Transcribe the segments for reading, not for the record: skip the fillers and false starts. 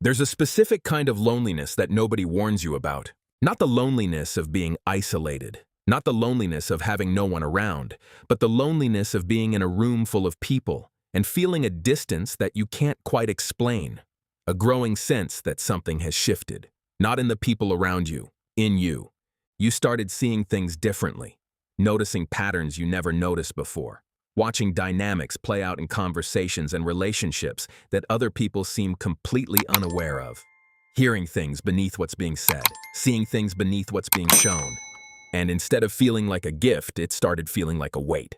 There's a specific kind of loneliness that nobody warns you about. Not the loneliness of being isolated, not the loneliness of having no one around, but the loneliness of being in a room full of people and feeling a distance that you can't quite explain. A growing sense that something has shifted. Not in the people around you, in you. You started seeing things differently, noticing patterns you never noticed before, watching dynamics play out in conversations and relationships that other people seem completely unaware of, hearing things beneath what's being said, seeing things beneath what's being shown. And instead of feeling like a gift, it started feeling like a weight.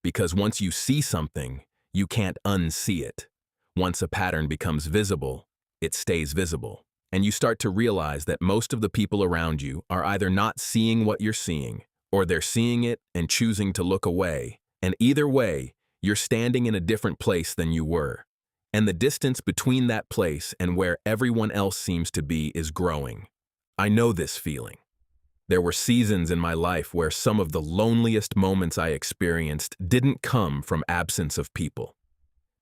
Because once you see something, you can't unsee it. Once a pattern becomes visible, it stays visible. And you start to realize that most of the people around you are either not seeing what you're seeing, or they're seeing it and choosing to look away. And either way, you're standing in a different place than you were. And the distance between that place and where everyone else seems to be is growing. I know this feeling. There were seasons in my life where some of the loneliest moments I experienced didn't come from absence of people.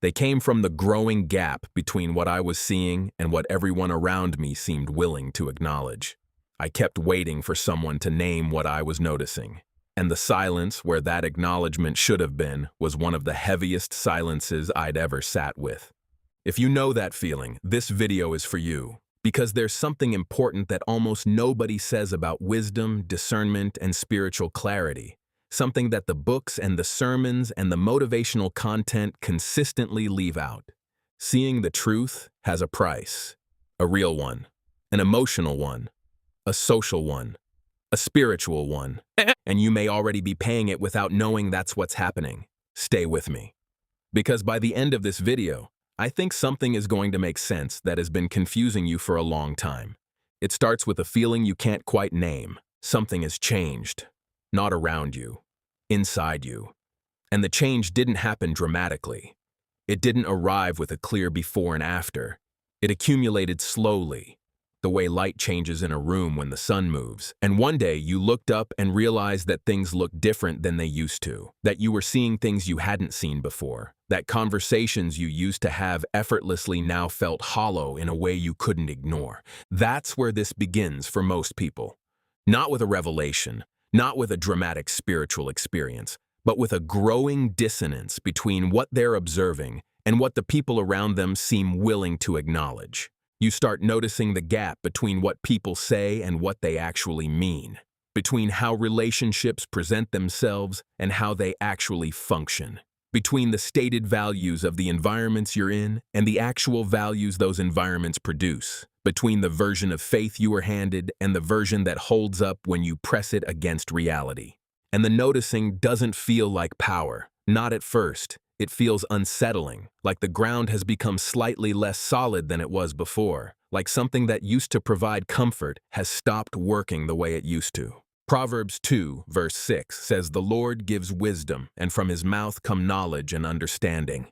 They came from the growing gap between what I was seeing and what everyone around me seemed willing to acknowledge. I kept waiting for someone to name what I was noticing. And the silence where that acknowledgement should have been was one of the heaviest silences I'd ever sat with. If you know that feeling, this video is for you. Because there's something important that almost nobody says about wisdom, discernment, and spiritual clarity. Something that the books and the sermons and the motivational content consistently leave out. Seeing the truth has a price. A real one. An emotional one. A social one. A spiritual one. And you may already be paying it without knowing that's what's happening. Stay with me. Because by the end of this video, I think something is going to make sense that has been confusing you for a long time. It starts with a feeling you can't quite name. Something has changed. Not around you. Inside you. And the change didn't happen dramatically. It didn't arrive with a clear before and after. It accumulated slowly, the way light changes in a room when the sun moves. And one day you looked up and realized that things looked different than they used to, that you were seeing things you hadn't seen before, that conversations you used to have effortlessly now felt hollow in a way you couldn't ignore. That's where this begins for most people. Not with a revelation, not with a dramatic spiritual experience, but with a growing dissonance between what they're observing and what the people around them seem willing to acknowledge. You start noticing the gap between what people say and what they actually mean, between how relationships present themselves and how they actually function, between the stated values of the environments you're in and the actual values those environments produce, between the version of faith you were handed and the version that holds up when you press it against reality. And the noticing doesn't feel like power, not at first. It feels unsettling, like the ground has become slightly less solid than it was before, like something that used to provide comfort has stopped working the way it used to. Proverbs 2, verse 6 says, "The Lord gives wisdom, and from his mouth come knowledge and understanding."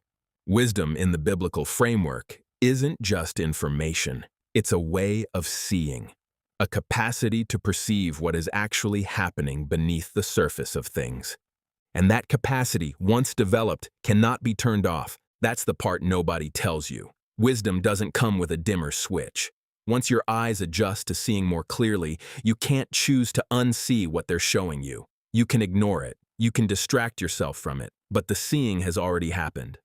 Wisdom in the biblical framework isn't just information. It's a way of seeing, a capacity to perceive what is actually happening beneath the surface of things. And that capacity, once developed, cannot be turned off. That's the part nobody tells you. Wisdom doesn't come with a dimmer switch. Once your eyes adjust to seeing more clearly, you can't choose to unsee what they're showing you. You can ignore it. You can distract yourself from it. But the seeing has already happened.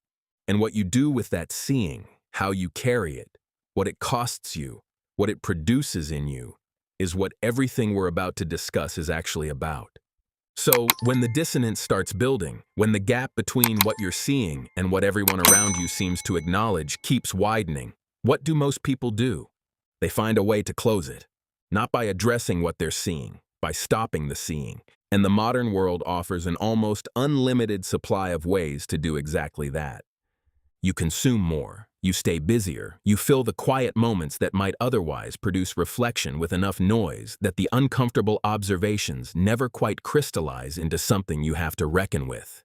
And what you do with that seeing, how you carry it, what it costs you, what it produces in you, is what everything we're about to discuss is actually about. So, when the dissonance starts building, when the gap between what you're seeing and what everyone around you seems to acknowledge keeps widening, what do most people do? They find a way to close it. Not by addressing what they're seeing, by stopping the seeing. And the modern world offers an almost unlimited supply of ways to do exactly that. You consume more, you stay busier, you fill the quiet moments that might otherwise produce reflection with enough noise that the uncomfortable observations never quite crystallize into something you have to reckon with.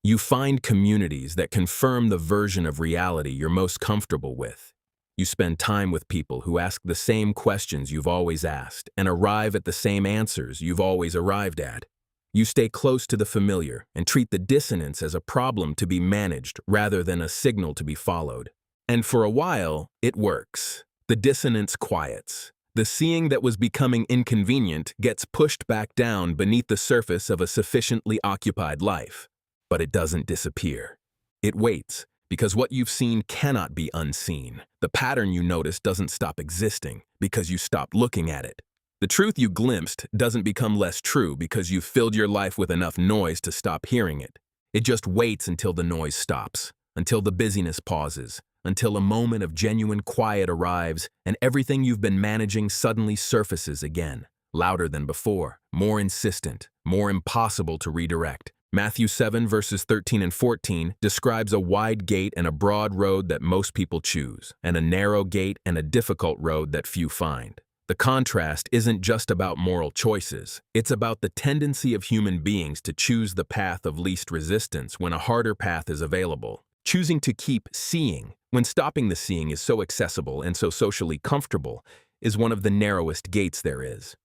You find communities that confirm the version of reality you're most comfortable with. You spend time with people who ask the same questions you've always asked and arrive at the same answers you've always arrived at. You stay close to the familiar and treat the dissonance as a problem to be managed rather than a signal to be followed. And for a while, it works. The dissonance quiets. The seeing that was becoming inconvenient gets pushed back down beneath the surface of a sufficiently occupied life. But it doesn't disappear. It waits, because what you've seen cannot be unseen. The pattern you notice doesn't stop existing because you stopped looking at it. The truth you glimpsed doesn't become less true because you've filled your life with enough noise to stop hearing it. It just waits until the noise stops, until the busyness pauses, until a moment of genuine quiet arrives and everything you've been managing suddenly surfaces again, louder than before, more insistent, more impossible to redirect. Matthew 7 verses 13 and 14 describes a wide gate and a broad road that most people choose, and a narrow gate and a difficult road that few find. The contrast isn't just about moral choices, it's about the tendency of human beings to choose the path of least resistance when a harder path is available. Choosing to keep seeing, when stopping the seeing is so accessible and so socially comfortable, is one of the narrowest gates there is.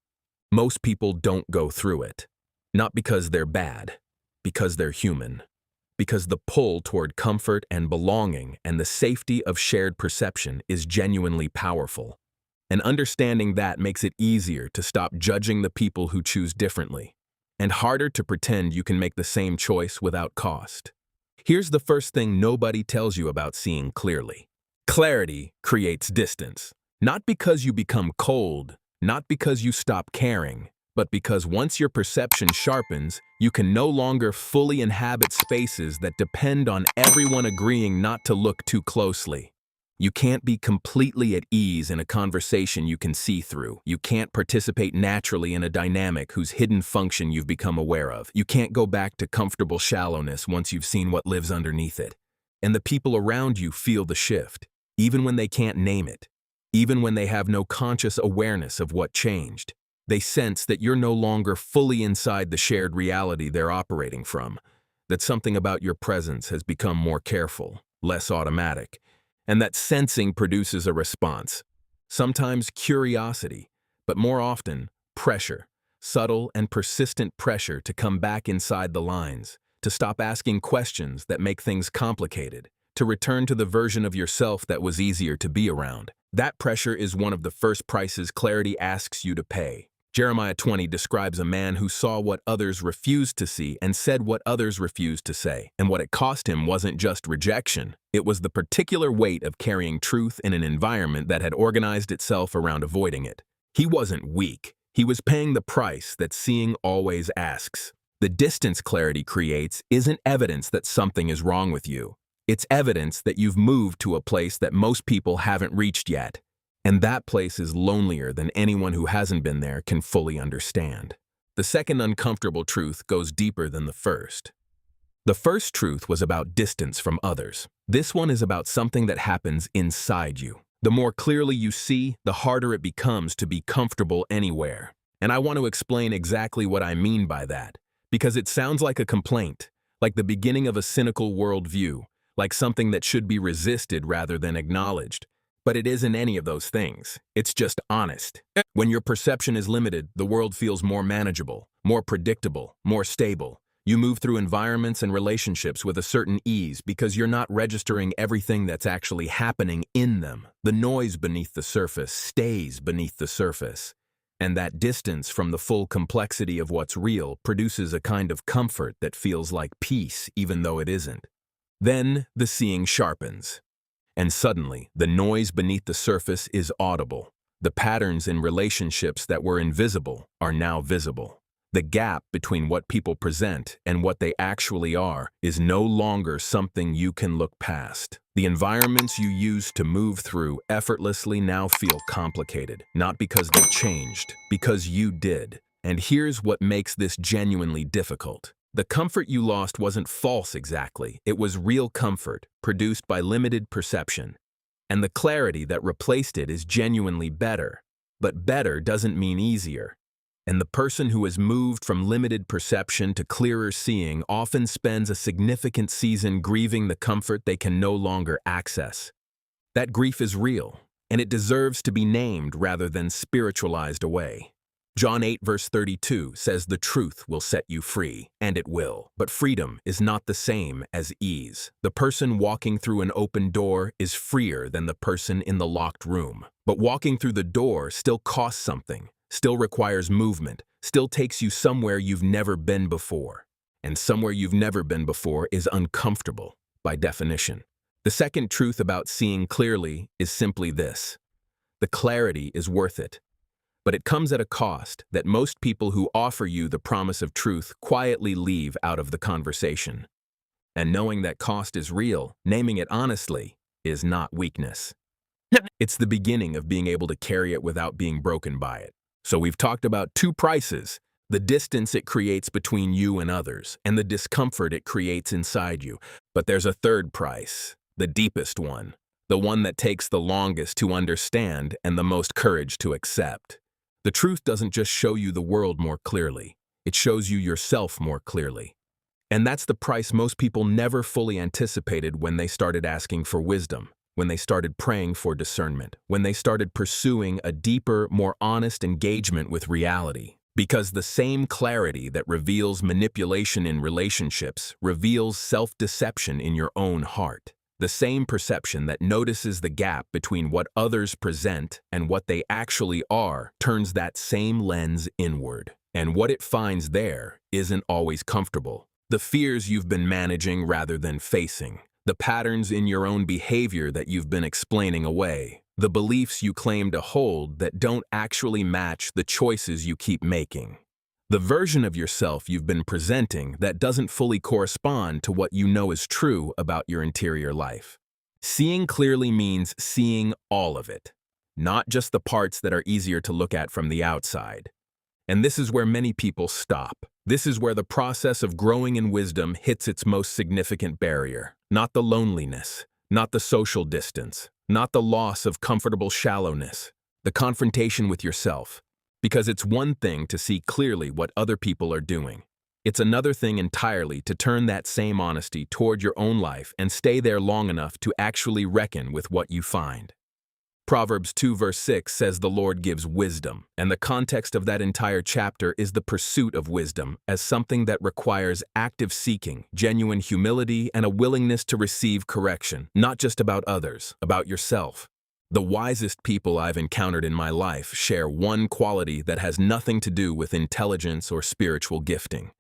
Most people don't go through it. Not because they're bad, because they're human. Because the pull toward comfort and belonging and the safety of shared perception is genuinely powerful. And understanding that makes it easier to stop judging the people who choose differently, and harder to pretend you can make the same choice without cost. Here's the first thing nobody tells you about seeing clearly. Clarity creates distance. Not because you become cold, not because you stop caring, but because once your perception sharpens, you can no longer fully inhabit spaces that depend on everyone agreeing not to look too closely. You can't be completely at ease in a conversation you can see through. You can't participate naturally in a dynamic whose hidden function you've become aware of. You can't go back to comfortable shallowness once you've seen what lives underneath it. And the people around you feel the shift, even when they can't name it, even when they have no conscious awareness of what changed. They sense that you're no longer fully inside the shared reality they're operating from, that something about your presence has become more careful, less automatic, and that sensing produces a response. Sometimes curiosity, but more often pressure, subtle and persistent pressure to come back inside the lines, to stop asking questions that make things complicated, to return to the version of yourself that was easier to be around. That pressure is one of the first prices clarity asks you to pay. Jeremiah 20 describes a man who saw what others refused to see and said what others refused to say. And what it cost him wasn't just rejection. It was the particular weight of carrying truth in an environment that had organized itself around avoiding it. He wasn't weak. He was paying the price that seeing always asks. The distance clarity creates isn't evidence that something is wrong with you. It's evidence that you've moved to a place that most people haven't reached yet. And that place is lonelier than anyone who hasn't been there can fully understand. The second uncomfortable truth goes deeper than the first. The first truth was about distance from others. This one is about something that happens inside you. The more clearly you see, the harder it becomes to be comfortable anywhere. And I want to explain exactly what I mean by that, because it sounds like a complaint, like the beginning of a cynical worldview, like something that should be resisted rather than acknowledged. But it isn't any of those things. It's just honest. When your perception is limited, the world feels more manageable, more predictable, more stable. You move through environments and relationships with a certain ease because you're not registering everything that's actually happening in them. The noise beneath the surface stays beneath the surface. And that distance from the full complexity of what's real produces a kind of comfort that feels like peace, even though it isn't. Then the seeing sharpens. And suddenly, the noise beneath the surface is audible. The patterns in relationships that were invisible are now visible. The gap between what people present and what they actually are is no longer something you can look past. The environments you used to move through effortlessly now feel complicated, not because they changed, because you did. And here's what makes this genuinely difficult. The comfort you lost wasn't false exactly. It was real comfort, produced by limited perception. And the clarity that replaced it is genuinely better. But better doesn't mean easier. And the person who has moved from limited perception to clearer seeing often spends a significant season grieving the comfort they can no longer access. That grief is real, and it deserves to be named rather than spiritualized away. John 8 verse 32 says the truth will set you free, and it will. But freedom is not the same as ease. The person walking through an open door is freer than the person in the locked room. But walking through the door still costs something, still requires movement, still takes you somewhere you've never been before. And somewhere you've never been before is uncomfortable, by definition. The second truth about seeing clearly is simply this: the clarity is worth it. But it comes at a cost that most people who offer you the promise of truth quietly leave out of the conversation. And knowing that cost is real, naming it honestly, is not weakness. It's the beginning of being able to carry it without being broken by it. So we've talked about two prices: the distance it creates between you and others, and the discomfort it creates inside you. But there's a third price, the deepest one, the one that takes the longest to understand and the most courage to accept. The truth doesn't just show you the world more clearly, it shows you yourself more clearly. And that's the price most people never fully anticipated when they started asking for wisdom, when they started praying for discernment, when they started pursuing a deeper, more honest engagement with reality. Because the same clarity that reveals manipulation in relationships reveals self-deception in your own heart. The same perception that notices the gap between what others present and what they actually are turns that same lens inward. And what it finds there isn't always comfortable. The fears you've been managing rather than facing, the patterns in your own behavior that you've been explaining away, the beliefs you claim to hold that don't actually match the choices you keep making. The version of yourself you've been presenting that doesn't fully correspond to what you know is true about your interior life. Seeing clearly means seeing all of it, not just the parts that are easier to look at from the outside. And this is where many people stop. This is where the process of growing in wisdom hits its most significant barrier. Not the loneliness, not the social distance, not the loss of comfortable shallowness, the confrontation with yourself. Because it's one thing to see clearly what other people are doing. It's another thing entirely to turn that same honesty toward your own life and stay there long enough to actually reckon with what you find. Proverbs 2 verse 6 says the Lord gives wisdom, and the context of that entire chapter is the pursuit of wisdom as something that requires active seeking, genuine humility, and a willingness to receive correction, not just about others, about yourself. The wisest people I've encountered in my life share one quality that has nothing to do with intelligence or spiritual gifting.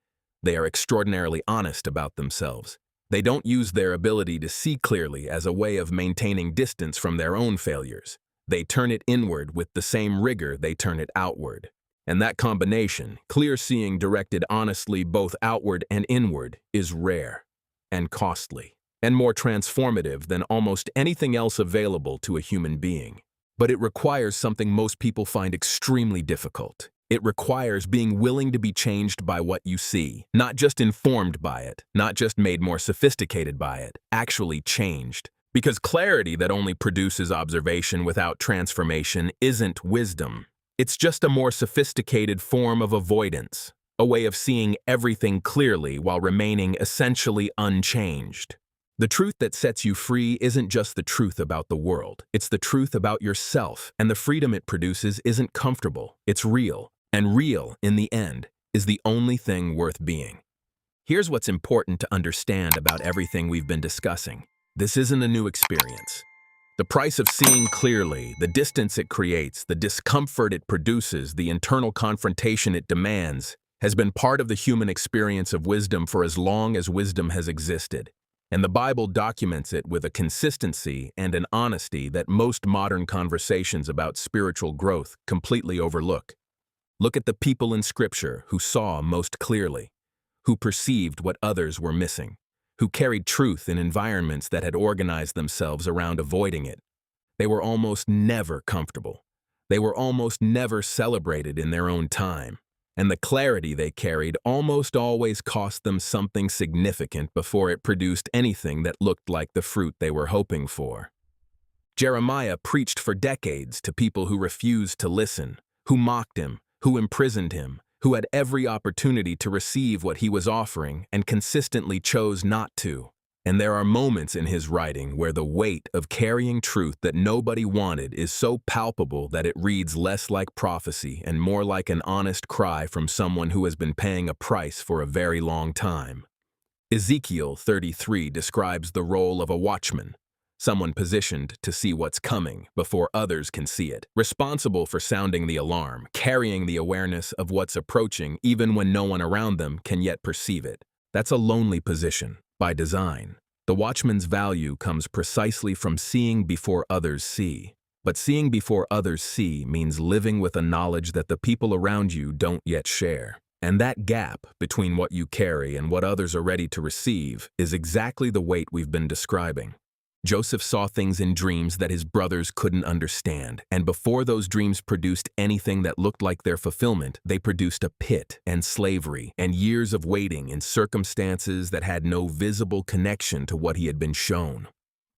They are extraordinarily honest about themselves. They don't use their ability to see clearly as a way of maintaining distance from their own failures. They turn it inward with the same rigor they turn it outward. And that combination, clear seeing directed honestly both outward and inward, is rare and costly, and more transformative than almost anything else available to a human being. But it requires something most people find extremely difficult. It requires being willing to be changed by what you see, not just informed by it, not just made more sophisticated by it, actually changed. Because clarity that only produces observation without transformation isn't wisdom. It's just a more sophisticated form of avoidance, a way of seeing everything clearly while remaining essentially unchanged. The truth that sets you free isn't just the truth about the world. It's the truth about yourself, and the freedom it produces isn't comfortable. It's real, and real, in the end, is the only thing worth being. Here's what's important to understand about everything we've been discussing. This isn't a new experience. The price of seeing clearly, the distance it creates, the discomfort it produces, the internal confrontation it demands, has been part of the human experience of wisdom for as long as wisdom has existed. And the Bible documents it with a consistency and an honesty that most modern conversations about spiritual growth completely overlook. Look at the people in Scripture who saw most clearly, who perceived what others were missing, who carried truth in environments that had organized themselves around avoiding it. They were almost never comfortable. They were almost never celebrated in their own time. And the clarity they carried almost always cost them something significant before it produced anything that looked like the fruit they were hoping for. Jeremiah preached for decades to people who refused to listen, who mocked him, who imprisoned him, who had every opportunity to receive what he was offering and consistently chose not to. And there are moments in his writing where the weight of carrying truth that nobody wanted is so palpable that it reads less like prophecy and more like an honest cry from someone who has been paying a price for a very long time. Ezekiel 33 describes the role of a watchman, someone positioned to see what's coming before others can see it, responsible for sounding the alarm, carrying the awareness of what's approaching even when no one around them can yet perceive it. That's a lonely position, by design. The watchman's value comes precisely from seeing before others see. But seeing before others see means living with a knowledge that the people around you don't yet share. And that gap between what you carry and what others are ready to receive is exactly the weight we've been describing. Joseph saw things in dreams that his brothers couldn't understand, and before those dreams produced anything that looked like their fulfillment, they produced a pit and slavery and years of waiting in circumstances that had no visible connection to what he had been shown.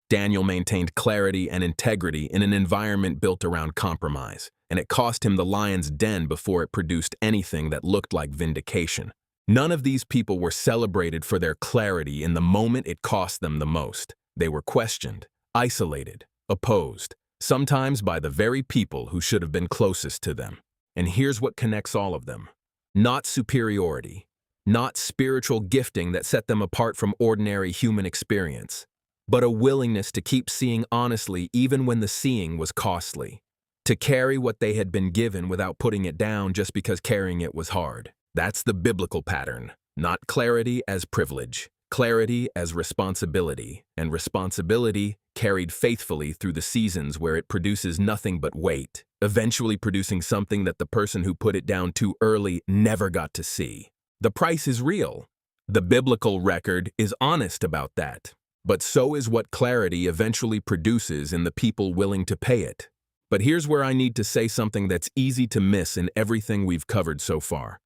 Daniel maintained clarity and integrity in an environment built around compromise, and it cost him the lion's den before it produced anything that looked like vindication. None of these people were celebrated for their clarity in the moment it cost them the most. They were questioned, isolated, opposed, sometimes by the very people who should have been closest to them. And here's what connects all of them. Not superiority, not spiritual gifting that set them apart from ordinary human experience, but a willingness to keep seeing honestly even when the seeing was costly, to carry what they had been given without putting it down just because carrying it was hard. That's the biblical pattern, not clarity as privilege. Clarity as responsibility, and responsibility carried faithfully through the seasons where it produces nothing but weight, eventually producing something that the person who put it down too early never got to see. The price is real. The biblical record is honest about that. But so is what clarity eventually produces in the people willing to pay it. But here's where I need to say something that's easy to miss in everything we've covered so far.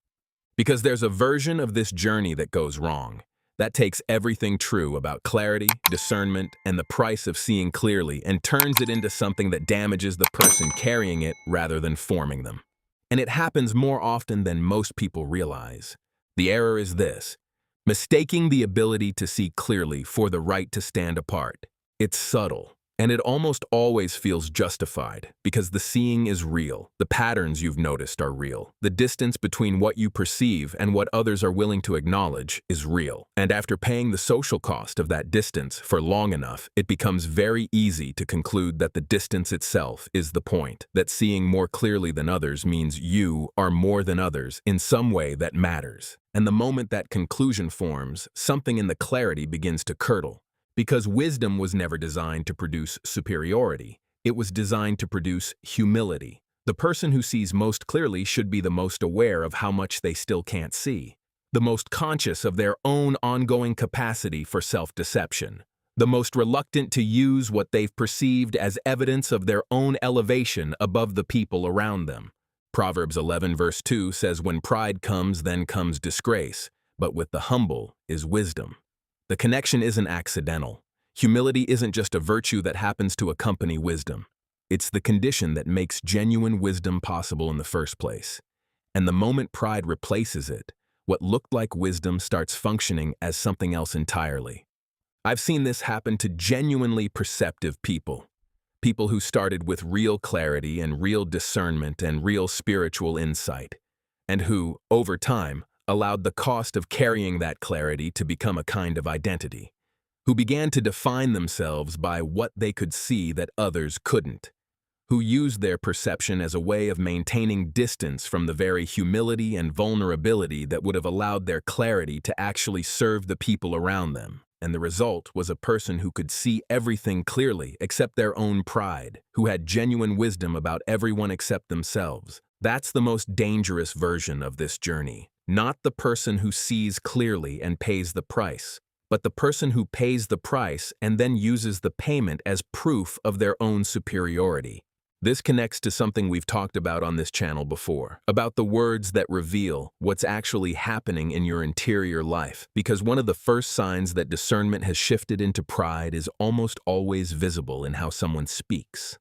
Because there's a version of this journey that goes wrong. That takes everything true about clarity, discernment, and the price of seeing clearly and turns it into something that damages the person carrying it rather than forming them. And it happens more often than most people realize. The error is this: mistaking the ability to see clearly for the right to stand apart. It's subtle, and it almost always feels justified because the seeing is real. The patterns you've noticed are real. The distance between what you perceive and what others are willing to acknowledge is real. And after paying the social cost of that distance for long enough, it becomes very easy to conclude that the distance itself is the point, that seeing more clearly than others means you are more than others in some way that matters. And the moment that conclusion forms, something in the clarity begins to curdle. Because wisdom was never designed to produce superiority. It was designed to produce humility. The person who sees most clearly should be the most aware of how much they still can't see, the most conscious of their own ongoing capacity for self-deception, the most reluctant to use what they've perceived as evidence of their own elevation above the people around them. Proverbs 11 verse 2 says, "When pride comes, then comes disgrace, but with the humble is wisdom." The connection isn't accidental. Humility isn't just a virtue that happens to accompany wisdom. It's the condition that makes genuine wisdom possible in the first place. And the moment pride replaces it, what looked like wisdom starts functioning as something else entirely. I've seen this happen to genuinely perceptive people. People who started with real clarity and real discernment and real spiritual insight, and who, over time, allowed the cost of carrying that clarity to become a kind of identity, who began to define themselves by what they could see that others couldn't, who used their perception as a way of maintaining distance from the very humility and vulnerability that would have allowed their clarity to actually serve the people around them. And the result was a person who could see everything clearly except their own pride, who had genuine wisdom about everyone except themselves. That's the most dangerous version of this journey. Not the person who sees clearly and pays the price, but the person who pays the price and then uses the payment as proof of their own superiority. This connects to something we've talked about on this channel before, about the words that reveal what's actually happening in your interior life, because one of the first signs that discernment has shifted into pride is almost always visible in how someone speaks,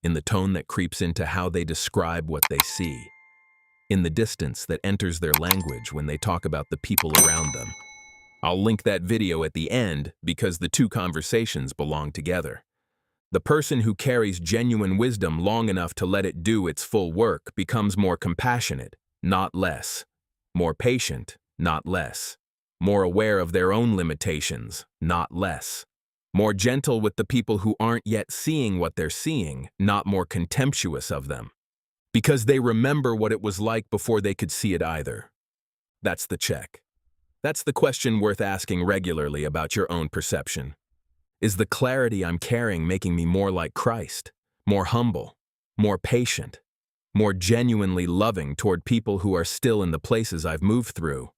in the tone that creeps into how they describe what they see, in the distance that enters their language when they talk about the people around them. I'll link that video at the end because the two conversations belong together. The person who carries genuine wisdom long enough to let it do its full work becomes more compassionate, not less. More patient, not less. More aware of their own limitations, not less. More gentle with the people who aren't yet seeing what they're seeing, not more contemptuous of them. Because they remember what it was like before they could see it either. That's the check. That's the question worth asking regularly about your own perception. Is the clarity I'm carrying making me more like Christ, more humble, more patient, more genuinely loving toward people who are still in the places I've moved through?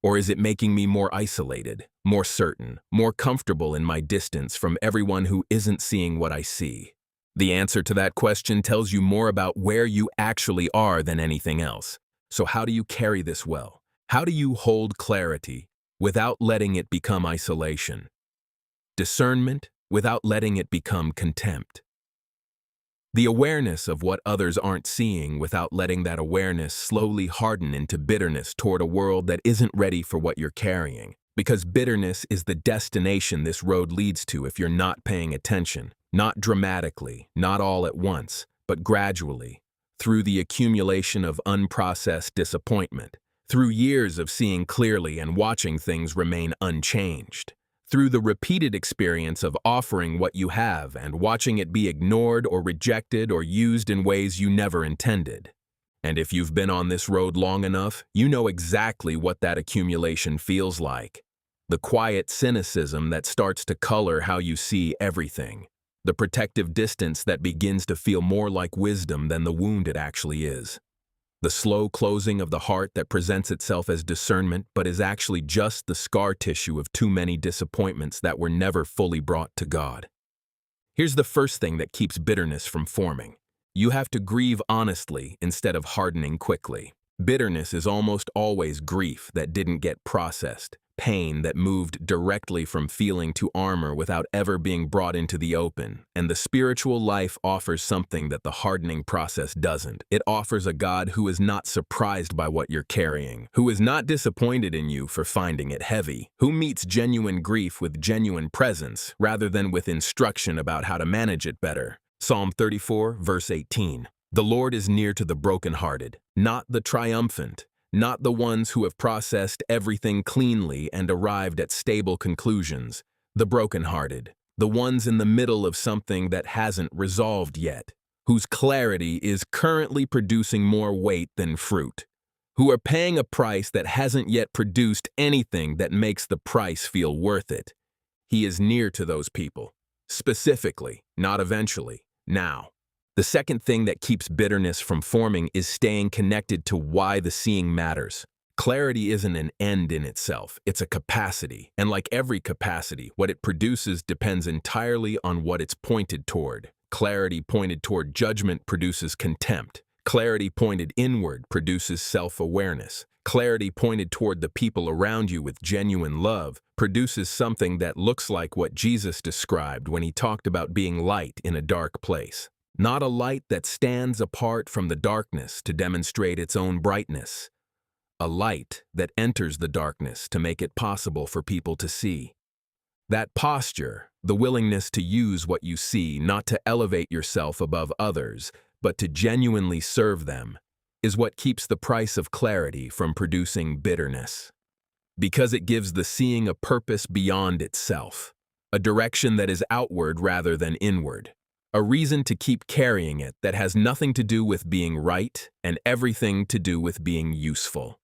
Or is it making me more isolated, more certain, more comfortable in my distance from everyone who isn't seeing what I see? The answer to that question tells you more about where you actually are than anything else. So how do you carry this well? How do you hold clarity without letting it become isolation? Discernment without letting it become contempt. The awareness of what others aren't seeing without letting that awareness slowly harden into bitterness toward a world that isn't ready for what you're carrying. Because bitterness is the destination this road leads to if you're not paying attention. Not dramatically, not all at once, but gradually, through the accumulation of unprocessed disappointment, through years of seeing clearly and watching things remain unchanged, through the repeated experience of offering what you have and watching it be ignored or rejected or used in ways you never intended. And if you've been on this road long enough, you know exactly what that accumulation feels like. The quiet cynicism that starts to color how you see everything. The protective distance that begins to feel more like wisdom than the wound it actually is. The slow closing of the heart that presents itself as discernment but is actually just the scar tissue of too many disappointments that were never fully brought to God. Here's the first thing that keeps bitterness from forming. You have to grieve honestly instead of hardening quickly. Bitterness is almost always grief that didn't get processed, pain that moved directly from feeling to armor without ever being brought into the open. And the spiritual life offers something that the hardening process doesn't. It offers a God who is not surprised by what you're carrying, who is not disappointed in you for finding it heavy, who meets genuine grief with genuine presence rather than with instruction about how to manage it better. Psalm 34, verse 18. The Lord is near to the brokenhearted, not the triumphant, not the ones who have processed everything cleanly and arrived at stable conclusions. The brokenhearted, the ones in the middle of something that hasn't resolved yet, whose clarity is currently producing more weight than fruit, who are paying a price that hasn't yet produced anything that makes the price feel worth it. He is near to those people, specifically, not eventually, now. The second thing that keeps bitterness from forming is staying connected to why the seeing matters. Clarity isn't an end in itself, it's a capacity. And like every capacity, what it produces depends entirely on what it's pointed toward. Clarity pointed toward judgment produces contempt. Clarity pointed inward produces self-awareness. Clarity pointed toward the people around you with genuine love produces something that looks like what Jesus described when he talked about being light in a dark place. Not a light that stands apart from the darkness to demonstrate its own brightness. A light that enters the darkness to make it possible for people to see. That posture, the willingness to use what you see not to elevate yourself above others, but to genuinely serve them, is what keeps the price of clarity from producing bitterness. Because it gives the seeing a purpose beyond itself, a direction that is outward rather than inward. A reason to keep carrying it that has nothing to do with being right and everything to do with being useful.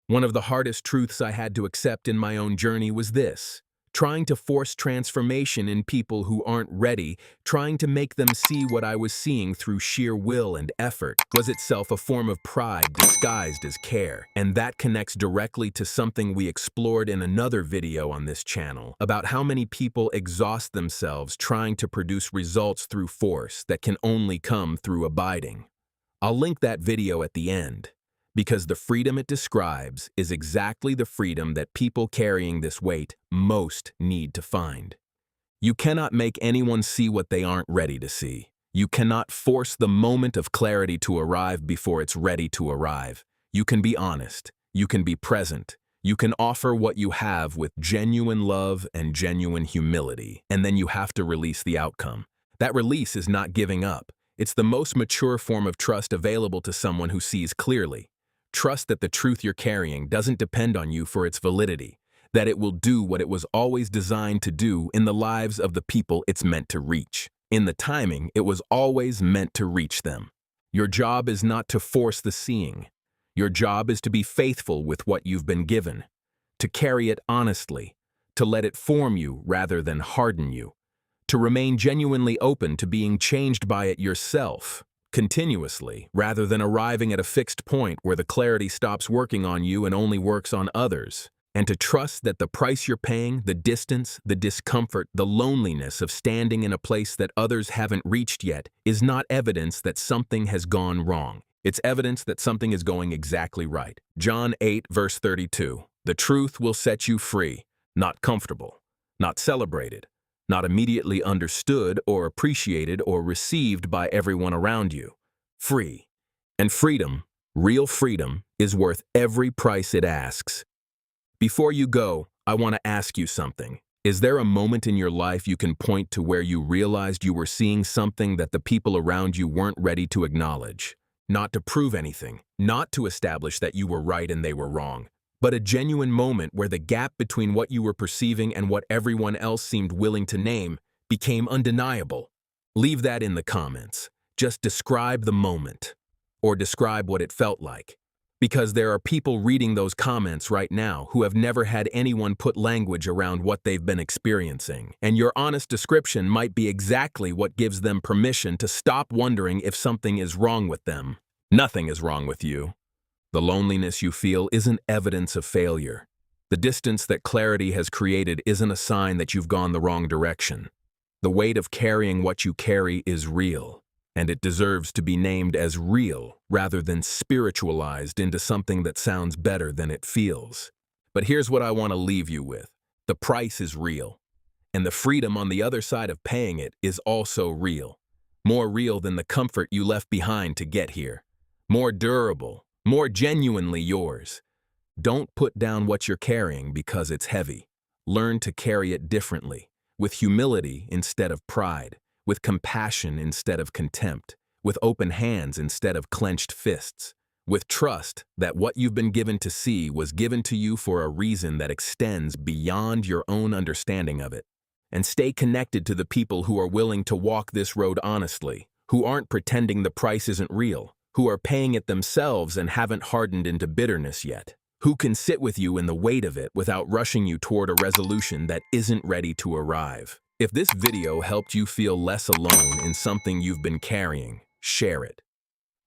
One of the hardest truths I had to accept in my own journey was this: trying to force transformation in people who aren't ready, trying to make them see what I was seeing through sheer will and effort, was itself a form of pride disguised as care. And that connects directly to something we explored in another video on this channel, about how many people exhaust themselves trying to produce results through force that can only come through abiding. I'll link that video at the end, because the freedom it describes is exactly the freedom that people carrying this weight most need to find. You cannot make anyone see what they aren't ready to see. You cannot force the moment of clarity to arrive before it's ready to arrive. You can be honest. You can be present. You can offer what you have with genuine love and genuine humility, and then you have to release the outcome. That release is not giving up. It's the most mature form of trust available to someone who sees clearly. Trust that the truth you're carrying doesn't depend on you for its validity, that it will do what it was always designed to do in the lives of the people it's meant to reach. In the timing, it was always meant to reach them. Your job is not to force the seeing. Your job is to be faithful with what you've been given, to carry it honestly, to let it form you rather than harden you, to remain genuinely open to being changed by it yourself, continuously, rather than arriving at a fixed point where the clarity stops working on you and only works on others, and to trust that the price you're paying, the distance, the discomfort, the loneliness of standing in a place that others haven't reached yet is not evidence that something has gone wrong. It's evidence that something is going exactly right. John 8, verse 32. The truth will set you free, not comfortable, not celebrated, not immediately understood or appreciated or received by everyone around you. Free. And freedom, real freedom, is worth every price it asks. Before you go, I want to ask you something. Is there a moment in your life you can point to where you realized you were seeing something that the people around you weren't ready to acknowledge? Not to prove anything, not to establish that you were right and they were wrong, but a genuine moment where the gap between what you were perceiving and what everyone else seemed willing to name became undeniable. Leave that in the comments. Just describe the moment, or describe what it felt like. Because there are people reading those comments right now who have never had anyone put language around what they've been experiencing, and your honest description might be exactly what gives them permission to stop wondering if something is wrong with them. Nothing is wrong with you. The loneliness you feel isn't evidence of failure. The distance that clarity has created isn't a sign that you've gone the wrong direction. The weight of carrying what you carry is real, and it deserves to be named as real rather than spiritualized into something that sounds better than it feels. But here's what I want to leave you with. The price is real, and the freedom on the other side of paying it is also real. More real than the comfort you left behind to get here. More durable, more genuinely yours. Don't put down what you're carrying because it's heavy. Learn to carry it differently, with humility instead of pride, with compassion instead of contempt, with open hands instead of clenched fists, with trust that what you've been given to see was given to you for a reason that extends beyond your own understanding of it. And stay connected to the people who are willing to walk this road honestly, who aren't pretending the price isn't real, who are paying it themselves and haven't hardened into bitterness yet, who can sit with you in the weight of it without rushing you toward a resolution that isn't ready to arrive. If this video helped you feel less alone in something you've been carrying, share it.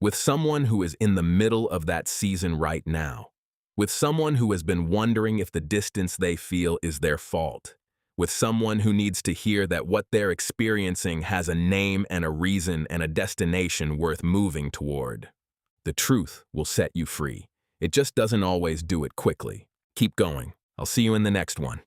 With someone who is in the middle of that season right now. With someone who has been wondering if the distance they feel is their fault. With someone who needs to hear that what they're experiencing has a name and a reason and a destination worth moving toward. The truth will set you free. It just doesn't always do it quickly. Keep going. I'll see you in the next one.